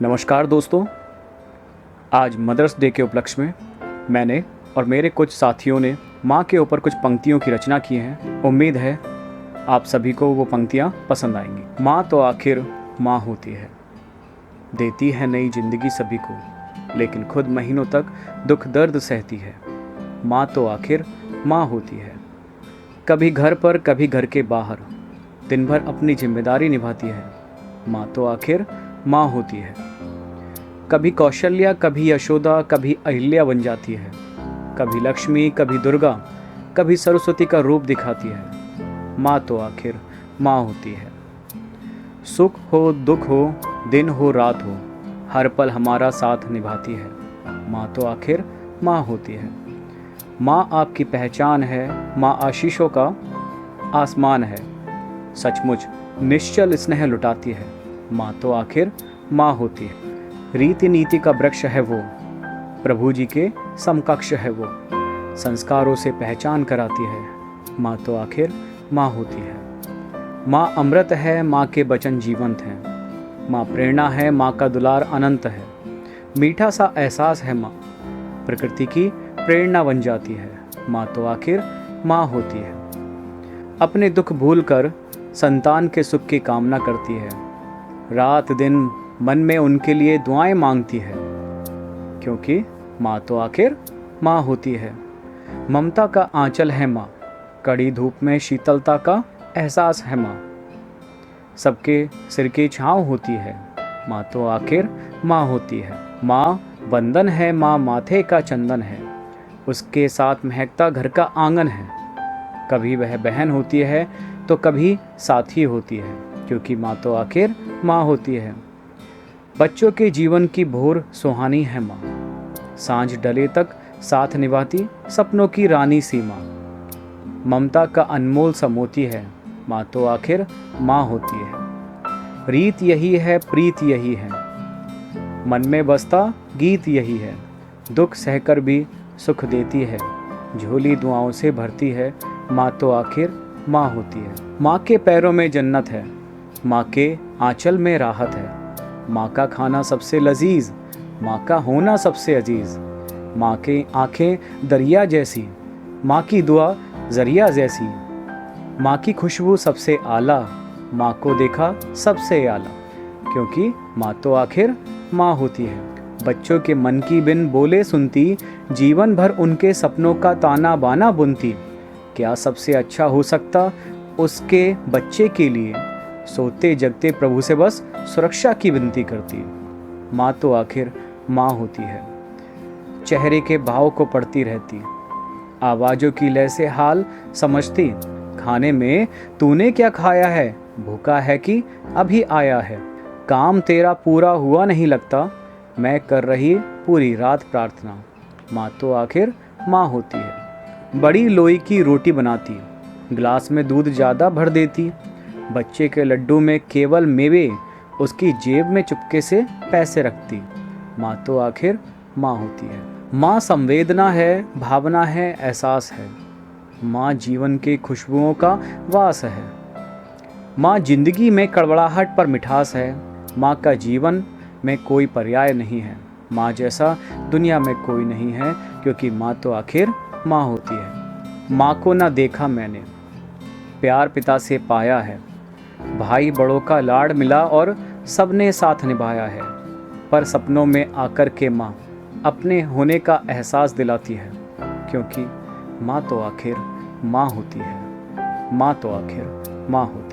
नमस्कार दोस्तों, आज मदर्स डे के उपलक्ष्य में मैंने और मेरे कुछ साथियों ने माँ के ऊपर कुछ पंक्तियों की रचना की है। उम्मीद है आप सभी को वो पंक्तियाँ पसंद आएंगी। माँ तो आखिर माँ होती है, देती है नई जिंदगी सभी को, लेकिन खुद महीनों तक दुख दर्द सहती है। माँ तो आखिर माँ होती है, कभी घर पर कभी घर के बाहर, दिन भर अपनी जिम्मेदारी निभाती है। माँ तो आखिर माँ होती है, कभी कौशल्या कभी यशोदा कभी अहिल्या बन जाती है, कभी लक्ष्मी कभी दुर्गा कभी सरस्वती का रूप दिखाती है। माँ तो आखिर माँ होती है। सुख हो दुख हो दिन हो रात हो, हर पल हमारा साथ निभाती है। माँ तो आखिर माँ होती है। माँ आपकी पहचान है, माँ आशीषों का आसमान है, सचमुच निश्चल स्नेह लुटाती है। माँ तो आखिर माँ होती है। रीति नीति का वृक्ष है वो, प्रभु जी के समकक्ष है वो, संस्कारों से पहचान कराती है। माँ तो आखिर माँ होती है। माँ अमृत है, माँ के वचन जीवंत हैं। माँ प्रेरणा है, माँ का दुलार अनंत है। मीठा सा एहसास है माँ, प्रकृति की प्रेरणा बन जाती है। माँ तो आखिर माँ होती है। अपने दुख भूलकर संतान के सुख की कामना करती है, रात दिन मन में उनके लिए दुआएं मांगती है, क्योंकि माँ तो आखिर माँ होती है। ममता का आंचल है माँ, कड़ी धूप में शीतलता का एहसास है माँ, सबके सिर की छाँव होती है। माँ तो आखिर माँ होती है। माँ बंधन है, माँ माथे का चंदन है, उसके साथ महकता घर का आंगन है। कभी वह बहन होती है तो कभी साथी होती है, क्योंकि माँ तो आखिर माँ होती है। बच्चों के जीवन की भोर सुहानी है माँ, सांझ डले तक साथ निभाती सपनों की रानी सी माँ। ममता का अनमोल सा मोती है, माँ तो आखिर माँ होती है। रीत यही है, प्रीत यही है, मन में बसता गीत यही है। दुख सहकर भी सुख देती है, झोली दुआओं से भरती है। माँ तो आखिर माँ होती है। माँ के पैरों में जन्नत है, माँ के आंचल में राहत है। माँ का खाना सबसे लजीज, माँ का होना सबसे अजीज। माँ की आंखें दरिया जैसी, माँ की दुआ जरिया जैसी। माँ की खुशबू सबसे आला, माँ को देखा सबसे आला, क्योंकि माँ तो आखिर माँ होती है। बच्चों के मन की बिन बोले सुनती, जीवन भर उनके सपनों का ताना बाना बुनती। क्या सबसे अच्छा हो सकता उसके बच्चे के लिए, सोते जगते प्रभु से बस सुरक्षा की विनती करती। माँ तो आखिर माँ होती है। चेहरे के भाव को पढ़ती रहती, आवाज़ों की लय से हाल समझती। खाने में तूने क्या खाया है, भूखा है कि अभी आया है। काम तेरा पूरा हुआ नहीं लगता, मैं कर रही पूरी रात प्रार्थना। माँ तो आखिर माँ होती है। बड़ी लोई की रोटी बनाती, गिलास में दूध ज़्यादा भर देती। बच्चे के लड्डू में केवल मेवे, उसकी जेब में चुपके से पैसे रखती। माँ तो आखिर माँ होती है। माँ संवेदना है, भावना है, एहसास है। माँ जीवन के खुशबुओं का वास है। माँ जिंदगी में कड़वड़ाहट पर मिठास है। माँ का जीवन में कोई पर्याय नहीं है। माँ जैसा दुनिया में कोई नहीं है, क्योंकि माँ तो आखिर माँ होती है। माँ को ना देखा मैंने, प्यार पिता से पाया है। भाई बड़ों का लाड़ मिला और सबने साथ निभाया है। पर सपनों में आकर के माँ अपने होने का एहसास दिलाती है, क्योंकि माँ तो आखिर माँ होती है। माँ तो आखिर माँ होती है।